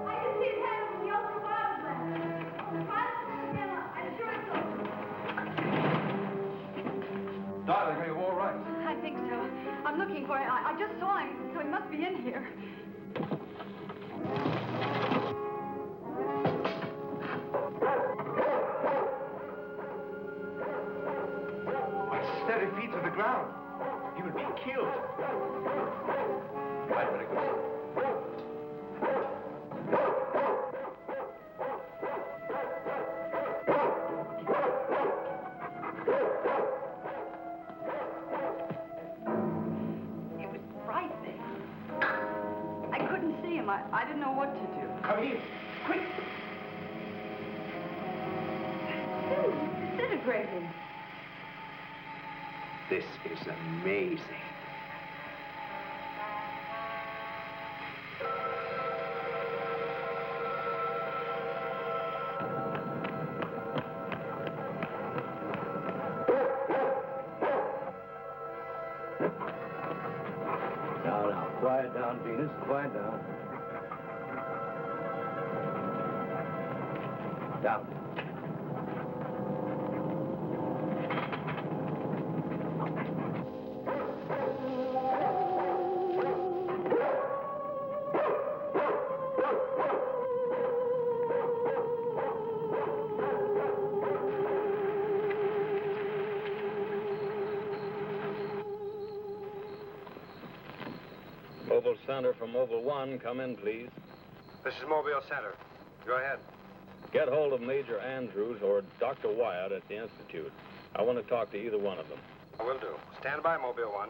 I can see his head from the ultraviolet lens. Ultraviolet cinema, I'm sure it's over. Darling, are you all right? I think so. I'm looking for him. I just saw him, so he must be in here. Steady feet to the ground. You would be killed. I'd better go. It was frightening. I couldn't see him. I didn't know what to do. Come here. Quick. Disintegrating. This is amazing. Now, quiet down, Venus. Quiet down. Down. Mobile Center from Mobile 1, come in, please. This is Mobile Center. Go ahead. Get hold of Major Andrews or Dr. Wyatt at the Institute. I want to talk to either one of them. I will do. Stand by, Mobile 1.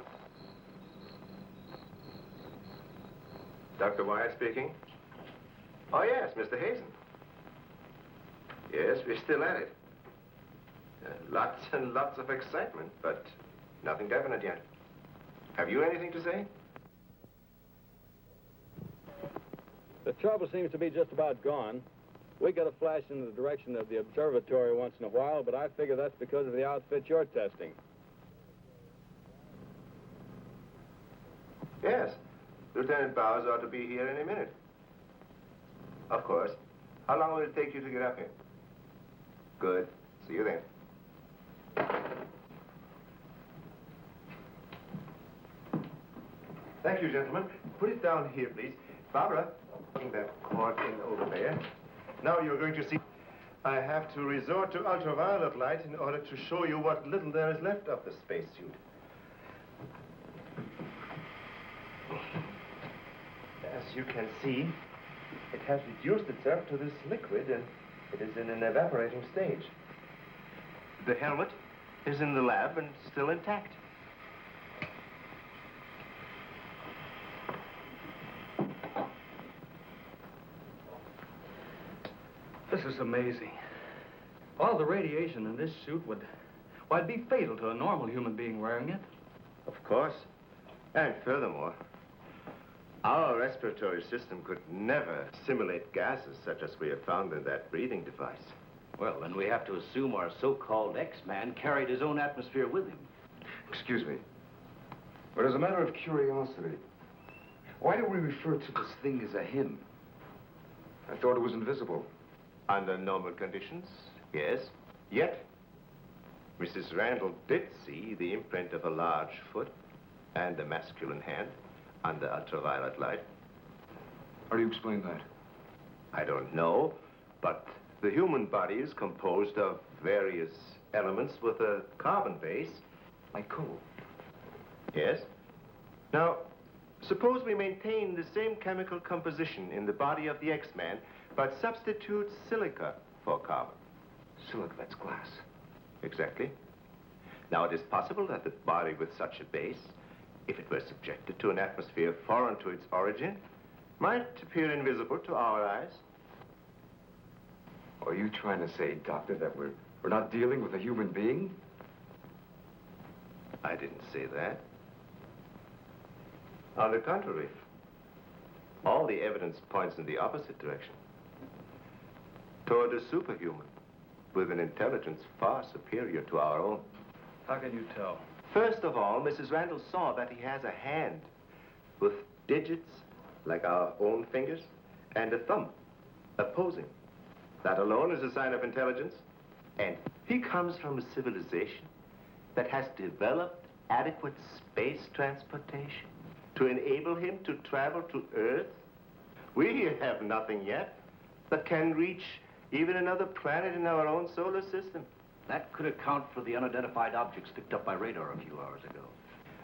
Dr. Wyatt speaking. Oh, yes, Mr. Hazen. Yes, we're still at it. Lots and lots of excitement, but nothing definite yet. Have you anything to say? The trouble seems to be just about gone. We get a flash in the direction of the observatory once in a while, but I figure that's because of the outfit you're testing. Yes. Lieutenant Bowers ought to be here any minute. Of course. How long will it take you to get up here? Good. See you then. Thank you, gentlemen. Put it down here, please. Barbara, putting that cord in over there. Now you're going to see... I have to resort to ultraviolet light in order to show you what little there is left of the spacesuit. As you can see, it has reduced itself to this liquid, and it is in an evaporating stage. The helmet is in the lab and still intact. This is amazing. All the radiation in this suit would, well, it'd be fatal to a normal human being wearing it. Of course. And furthermore, our respiratory system could never simulate gases such as we have found in that breathing device. Well, then we have to assume our so-called X-Man carried his own atmosphere with him. Excuse me, but as a matter of curiosity, why do we refer to this thing as a him? I thought it was invisible. Under normal conditions, yes. Yet, Mrs. Randall did see the imprint of a large foot and a masculine hand under ultraviolet light. How do you explain that? I don't know, but the human body is composed of various elements with a carbon base. Like coal? Yes. Now, suppose we maintain the same chemical composition in the body of the X-Man, but substitute silica for carbon. Silica, that's glass. Exactly. Now, it is possible that the body with such a base, if it were subjected to an atmosphere foreign to its origin, might appear invisible to our eyes. Are you trying to say, Doctor, that we're not dealing with a human being? I didn't say that. On the contrary, all the evidence points in the opposite direction. Toward a superhuman with an intelligence far superior to our own. How can you tell? First of all, Mrs. Randall saw that he has a hand with digits like our own fingers and a thumb opposing. That alone is a sign of intelligence. And he comes from a civilization that has developed adequate space transportation to enable him to travel to Earth. We have nothing yet that can reach even another planet in our own solar system. That could account for the unidentified objects picked up by radar a few hours ago.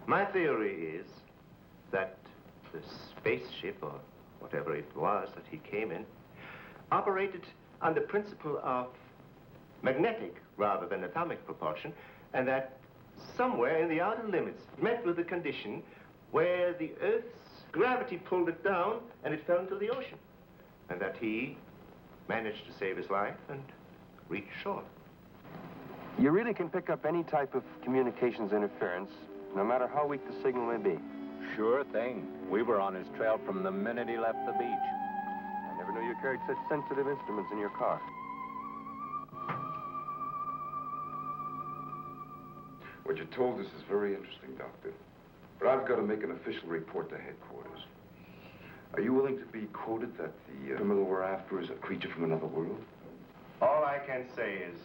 My theory is that the spaceship, or whatever it was that he came in, operated on the principle of magnetic rather than atomic propulsion, and that somewhere in the outer limits met with a condition where the Earth's gravity pulled it down and it fell into the ocean, and that he managed to save his life and reach shore. You really can pick up any type of communications interference, no matter how weak the signal may be. Sure thing. We were on his trail from the minute he left the beach. I never knew you carried such sensitive instruments in your car. What you told us is very interesting, Doctor. But I've got to make an official report to headquarters. Are you willing to be quoted that the criminal we're after is a creature from another world? All I can say is,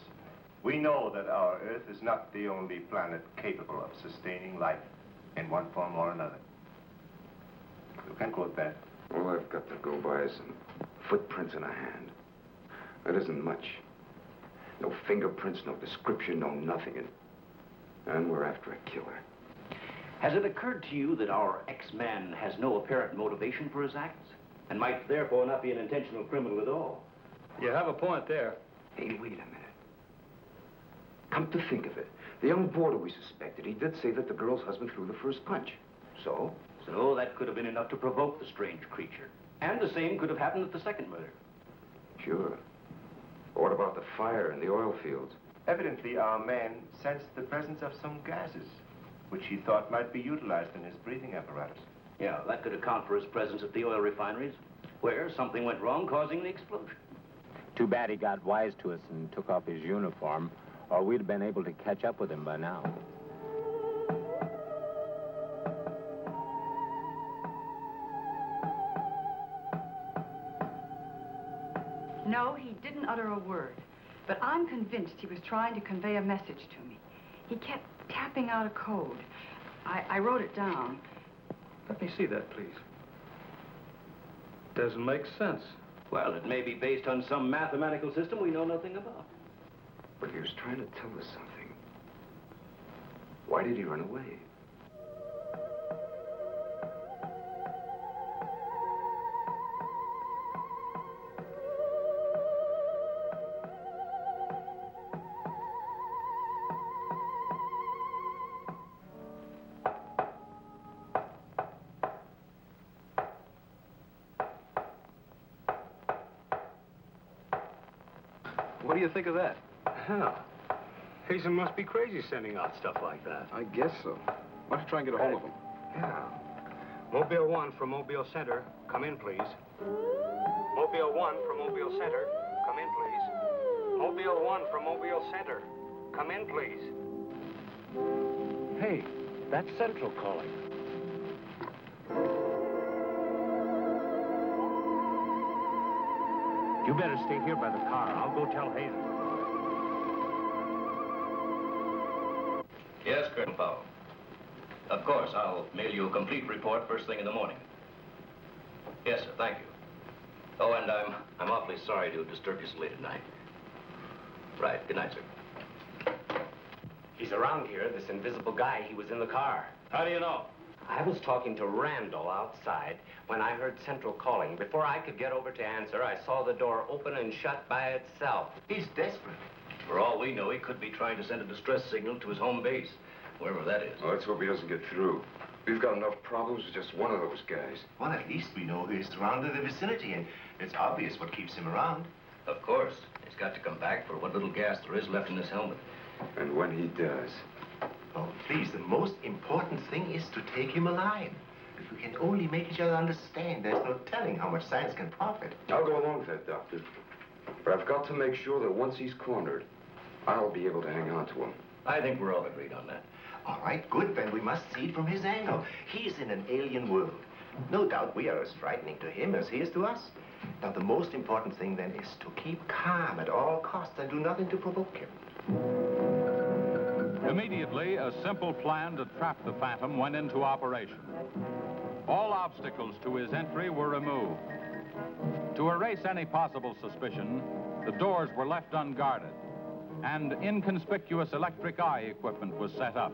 we know that our Earth is not the only planet capable of sustaining life in one form or another. You can quote that. All I've got to go by is some footprints in a hand. That isn't much. No fingerprints, no description, no nothing. And we're after a killer. Has it occurred to you that our X-Man has no apparent motivation for his acts, and might therefore not be an intentional criminal at all? You have a point there. Hey, wait a minute. Come to think of it, the young boarder we suspected, he did say that the girl's husband threw the first punch. So? So that could have been enough to provoke the strange creature. And the same could have happened at the second murder. Sure. But what about the fire in the oil fields? Evidently, our man sensed the presence of some gases, which he thought might be utilized in his breathing apparatus. Yeah, that could account for his presence at the oil refineries, where something went wrong, causing the explosion. Too bad he got wise to us and took off his uniform, or we'd have been able to catch up with him by now. No, he didn't utter a word. But I'm convinced he was trying to convey a message to me. He kept tapping out a code. I wrote it down. Let me see that, please. Doesn't make sense. Well, it may be based on some mathematical system we know nothing about. But he was trying to tell us something. Why did he run away? What do you think of that? Hell, Hazen must be crazy sending out stuff like that. I guess so. Why don't you try and get a hold of him? Yeah. Mobile 1 from Mobile Center. Come in, please. Mobile 1 from Mobile Center. Come in, please. Mobile 1 from Mobile Center. Come in, please. Hey, that's Central calling. You better stay here by the car. I'll go tell Hazen. Yes, Colonel Powell. Of course, I'll mail you a complete report first thing in the morning. Yes, sir, thank you. Oh, and I'm awfully sorry to disturb you so late at night. Right, good night, sir. He's around here, this invisible guy. He was in the car. How do you know? I was talking to Randall outside when I heard Central calling. Before I could get over to answer, I saw the door open and shut by itself. He's desperate. For all we know, he could be trying to send a distress signal to his home base, wherever that is. Well, let's hope he doesn't get through. We've got enough problems with just one of those guys. Well, at least we know he's surrounded the vicinity, and it's obvious what keeps him around. Of course. He's got to come back for what little gas there is left in his helmet. And when he does... Oh, please, the most important thing is to take him alive. If we can only make each other understand, there's no telling how much science can profit. I'll go along with that, Doctor. But I've got to make sure that once he's cornered, I'll be able to hang on to him. I think we're all agreed on that. All right, good, then we must see it from his angle. He's in an alien world. No doubt we are as frightening to him as he is to us. Now, the most important thing, then, is to keep calm at all costs and do nothing to provoke him. Immediately, a simple plan to trap the Phantom went into operation. All obstacles to his entry were removed. To erase any possible suspicion, the doors were left unguarded, and inconspicuous electric eye equipment was set up.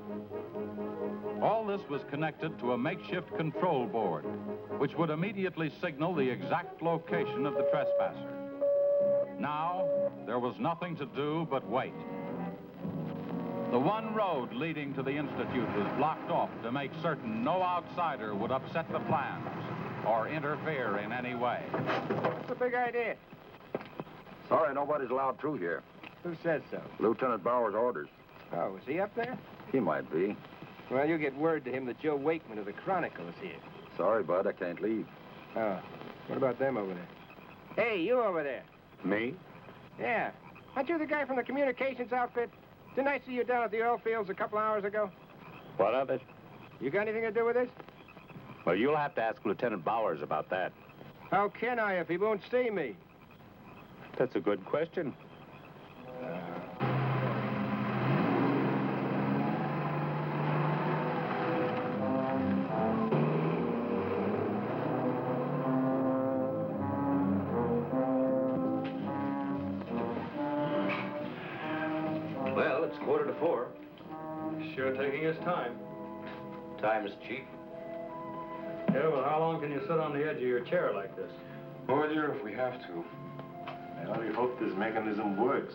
All this was connected to a makeshift control board, which would immediately signal the exact location of the trespasser. Now, there was nothing to do but wait. The one road leading to the Institute was blocked off to make certain no outsider would upset the plans or interfere in any way. What's the big idea? Sorry, nobody's allowed through here. Who says so? Lieutenant Bauer's orders. Oh, is he up there? He might be. Well, you get word to him that Joe Wakeman of the Chronicle is here. Sorry, bud, I can't leave. Oh, what about them over there? Hey, you over there. Me? Yeah. Aren't you the guy from the communications outfit? Didn't I see you down at the oil fields a couple hours ago? What of it? You got anything to do with this? Well, you'll have to ask Lieutenant Bowers about that. How can I if he won't see me? That's a good question. Well, it's 4:45. Sure taking his time. Time is cheap. Yeah, well, how long can you sit on the edge of your chair like this? Oh, dear, if we have to. I only hope this mechanism works.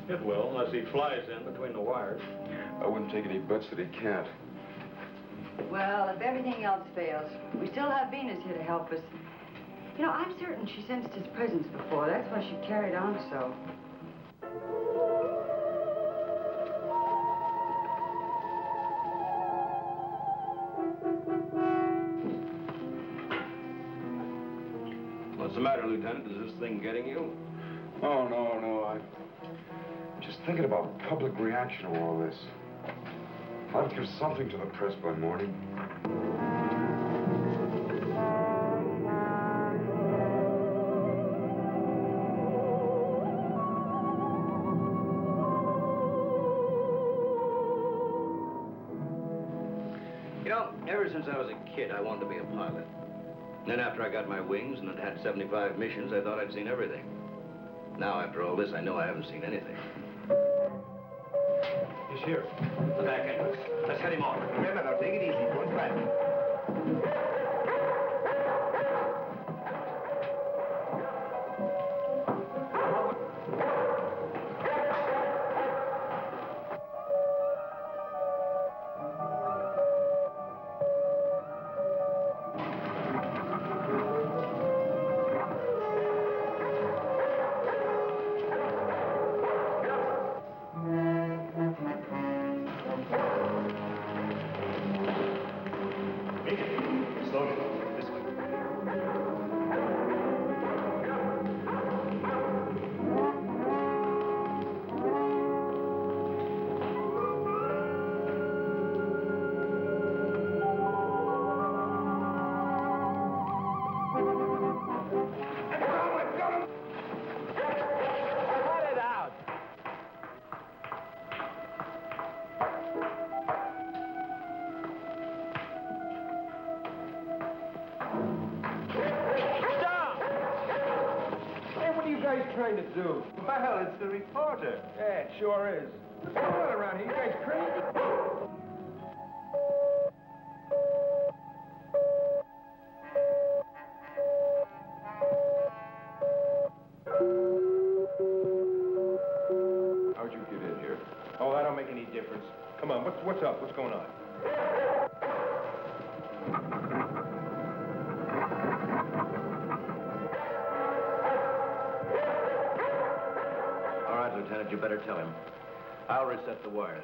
It will, unless he flies in between the wires. I wouldn't take any bets that he can't. Well, if everything else fails, we still have Venus here to help us. You know, I'm certain she sensed his presence before. That's why she carried on so. What's the matter, Lieutenant? Is this thing getting you? Oh, no. I'm just thinking about public reaction to all this. I'd give something to the press by morning. You know, ever since I was a kid, I wanted to be a pilot. Then after I got my wings and had 75 missions, I thought I'd seen everything. Now, after all this, I know I haven't seen anything. He's here. The back entrance. Let's head him off. Remember, now, take it easy. Don't splash. Trying to do? Well, it's the reporter. Yeah, it sure is. What's going on around here? You guys crazy? How'd you get in here? Oh, that don't make any difference. Come on, what's up? What's going on? All right, Lieutenant, you better tell him. I'll reset the wires.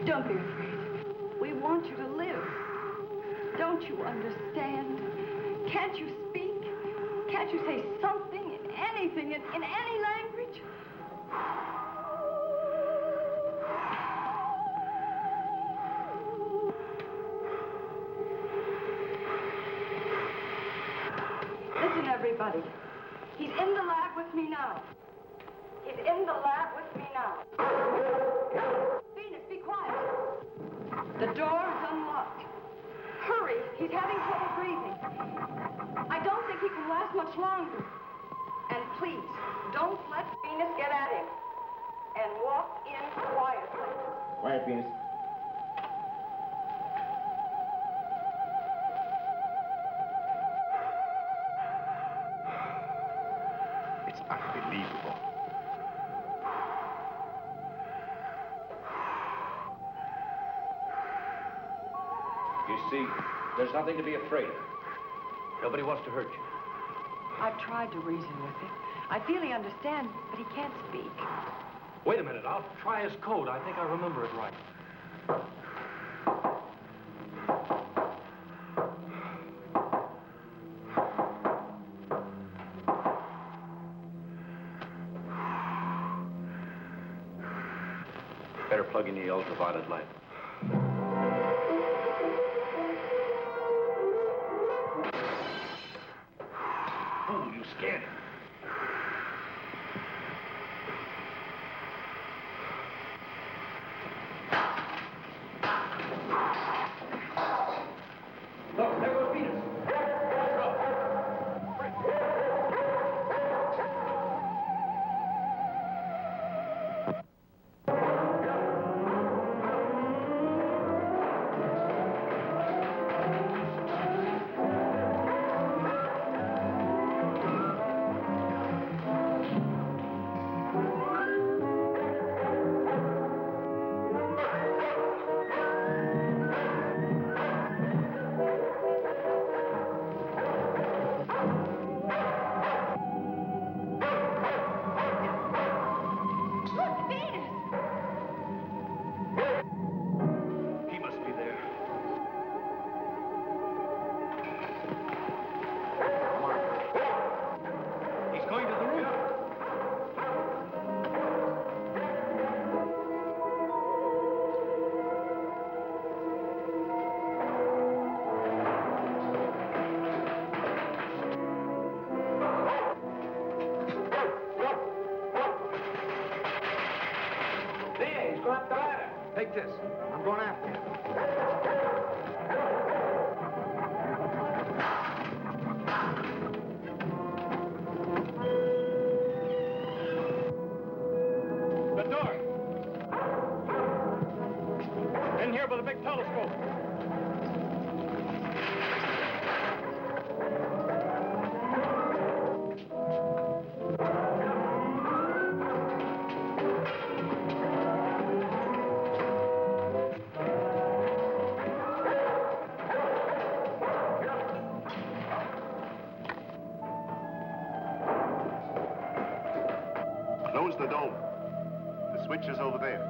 Don't be afraid. We want you to live. Don't you understand? Can't you speak? Can't you say something in anything, in any language? Listen, everybody. He's in the lab with me now. He's in the lab with me now. Venus, be quiet. The door is unlocked. Hurry, he's having trouble breathing. I don't think he can last much longer. And please, don't let Venus get at him. And walk in quietly. Quiet, Venus. It's unbelievable. You see, there's nothing to be afraid of. Nobody wants to hurt you. I've tried to reason with him. I feel he understands, but he can't speak. Wait a minute, I'll try his code. I think I remember it right. Better plug in the ultraviolet light. Fool, you scared him. Look, there goes Venus. Take this. I'm going after you. The door. In here with a big telescope. Close the dome. The switch is over there.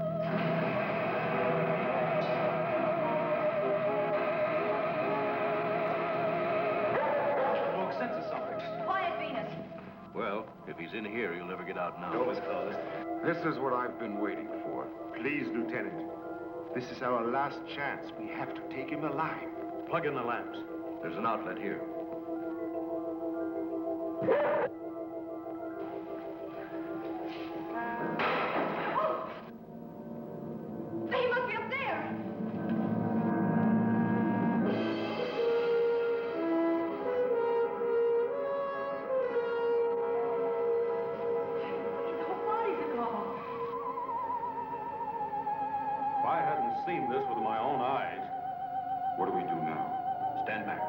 Smoke senses something. Quiet, Venus. Well, if he's in here, he'll never get out now. Door is closed. This is what I've been waiting for. Please, Lieutenant. This is our last chance. We have to take him alive. Plug in the lamps. There's an outlet here. He must be up there. His whole body's gone. If I hadn't seen this with my own eyes. What do we do now? Stand back.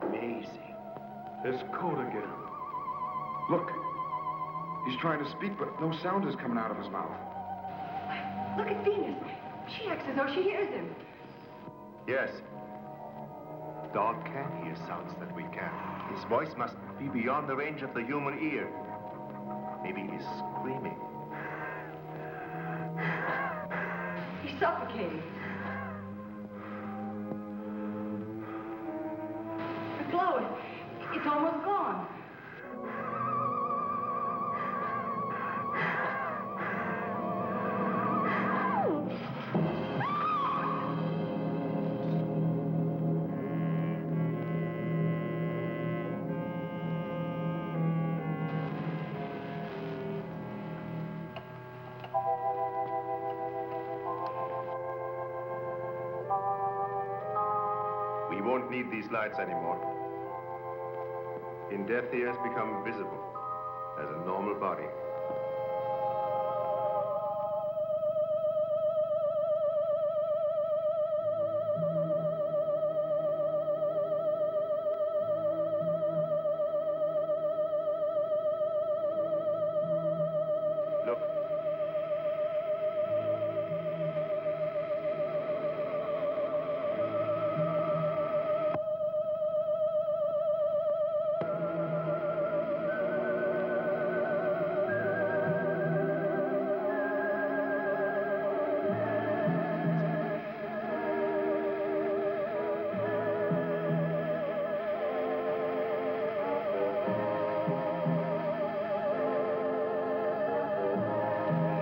Amazing. His code again. Look. He's trying to speak, but no sound is coming out of his mouth. Look at Venus. She acts as though she hears him. Yes. Dog can hear sounds that we can. His voice must be beyond the range of the human ear. Maybe he's screaming. He's suffocating. The glow, it's almost gone. We won't need these lights anymore. In death, he has become visible as a normal body. Look.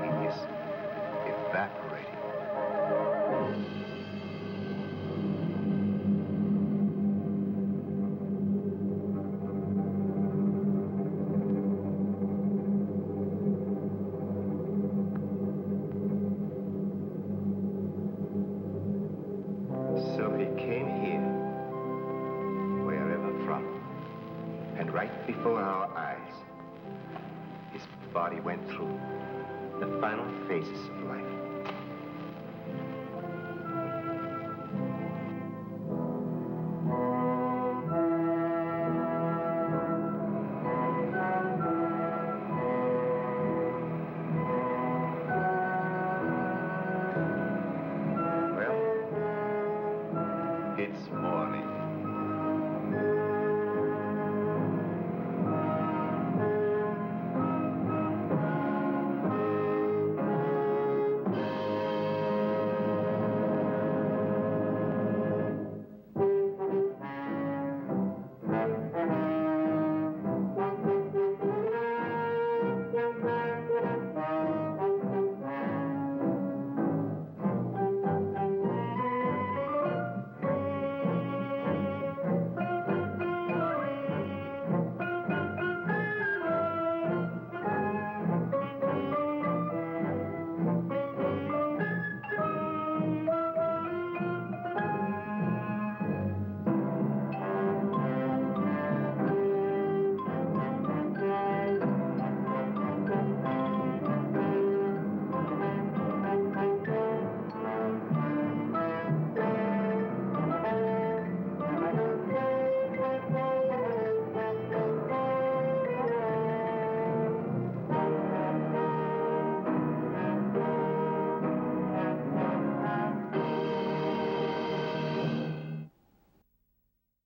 He is evaporating. So he came here, wherever from, and right before our eyes, his body went through the final phases of life.